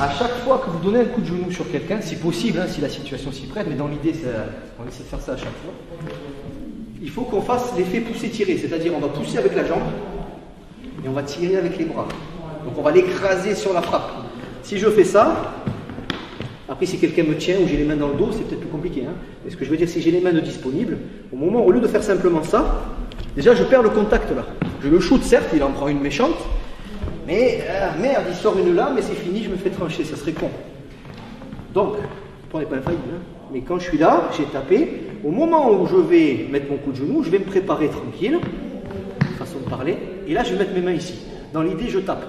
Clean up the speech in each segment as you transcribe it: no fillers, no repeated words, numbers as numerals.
À chaque fois que vous donnez un coup de genou sur quelqu'un, si possible, hein, si la situation s'y prête, mais dans l'idée, on essaie de faire ça à chaque fois, il faut qu'on fasse l'effet pousser-tirer, c'est-à-dire on va pousser avec la jambe et on va tirer avec les bras. Donc on va l'écraser sur la frappe. Si je fais ça, après si quelqu'un me tient ou j'ai les mains dans le dos, c'est peut-être plus compliqué. Hein. Mais ce que je veux dire, si j'ai les mains disponibles, au moment, au lieu de faire simplement ça, déjà je perds le contact là. Je le shoot, certes, il en prend une méchante, mais merde, il sort une là, mais c'est fini, je me fais trancher, ça serait con. Donc, on n'est pas infaillible, hein. Mais quand je suis là, j'ai tapé, au moment où je vais mettre mon coup de genou, je vais me préparer tranquille, façon de parler, et là je vais mettre mes mains ici. Dans l'idée, je tape.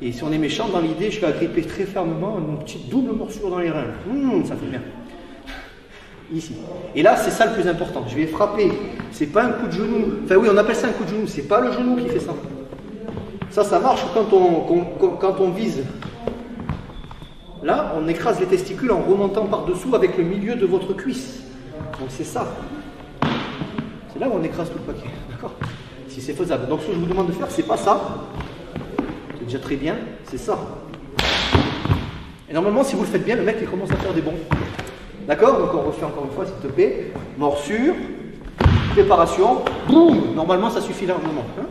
Et si on est méchant, dans l'idée, je vais agripper très fermement une petite double morsure dans les reins. Ça fait bien. Ici. Et là, c'est ça le plus important. Je vais frapper. C'est pas un coup de genou. Enfin oui, on appelle ça un coup de genou. C'est pas le genou qui fait ça. Ça marche quand on vise. Là, on écrase les testicules en remontant par-dessous avec le milieu de votre cuisse. Donc c'est ça. C'est là où on écrase tout le paquet. D'accord? Si c'est faisable. Donc ce que je vous demande de faire, c'est pas ça. C'est déjà très bien. C'est ça. Et normalement, si vous le faites bien, le mec il commence à faire des bons. D'accord? Donc on refait encore une fois, s'il te plaît. Morsure. Préparation. Boum! Normalement, ça suffit largement. Hein?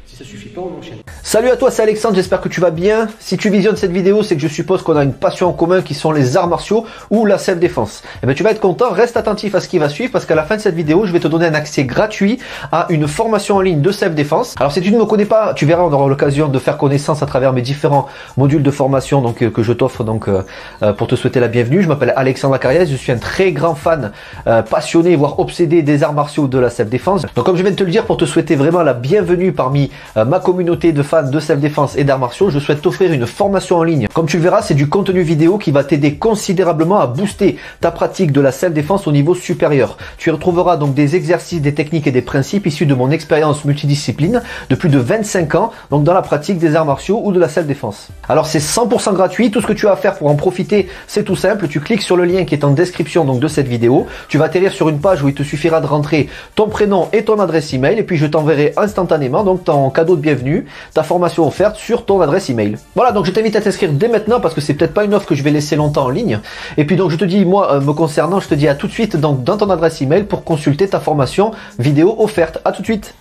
Si ça suffit pas, on enchaîne. Salut à toi, c'est Alexandre, j'espère que tu vas bien. Si tu visionnes cette vidéo, c'est que je suppose qu'on a une passion en commun qui sont les arts martiaux ou la self-défense. Et bien tu vas être content, reste attentif à ce qui va suivre parce qu'à la fin de cette vidéo, je vais te donner un accès gratuit à une formation en ligne de self-défense. Alors si tu ne me connais pas, tu verras, on aura l'occasion de faire connaissance à travers mes différents modules de formation que je t'offre pour te souhaiter la bienvenue. Je m'appelle Alexandre Acariès, je suis un très grand fan, passionné, voire obsédé des arts martiaux de la self-défense. Donc comme je viens de te le dire, pour te souhaiter vraiment la bienvenue parmi ma communauté de fans de self-défense et d'arts martiaux, je souhaite t'offrir une formation en ligne. Comme tu le verras, c'est du contenu vidéo qui va t'aider considérablement à booster ta pratique de la self-défense au niveau supérieur. Tu y retrouveras donc des exercices, des techniques et des principes issus de mon expérience multidiscipline de plus de 25 ans, donc dans la pratique des arts martiaux ou de la self-défense. Alors c'est 100% gratuit, tout ce que tu as à faire pour en profiter, c'est tout simple, tu cliques sur le lien qui est en description donc de cette vidéo, tu vas atterrir sur une page où il te suffira de rentrer ton prénom et ton adresse email et puis je t'enverrai instantanément donc ton cadeau de bienvenue, ta formation offerte sur ton adresse email. Voilà, donc je t'invite à t'inscrire dès maintenant parce que c'est peut-être pas une offre que je vais laisser longtemps en ligne. Et puis donc je te dis, moi me concernant, je te dis à tout de suite donc dans ton adresse email pour consulter ta formation vidéo offerte. À tout de suite.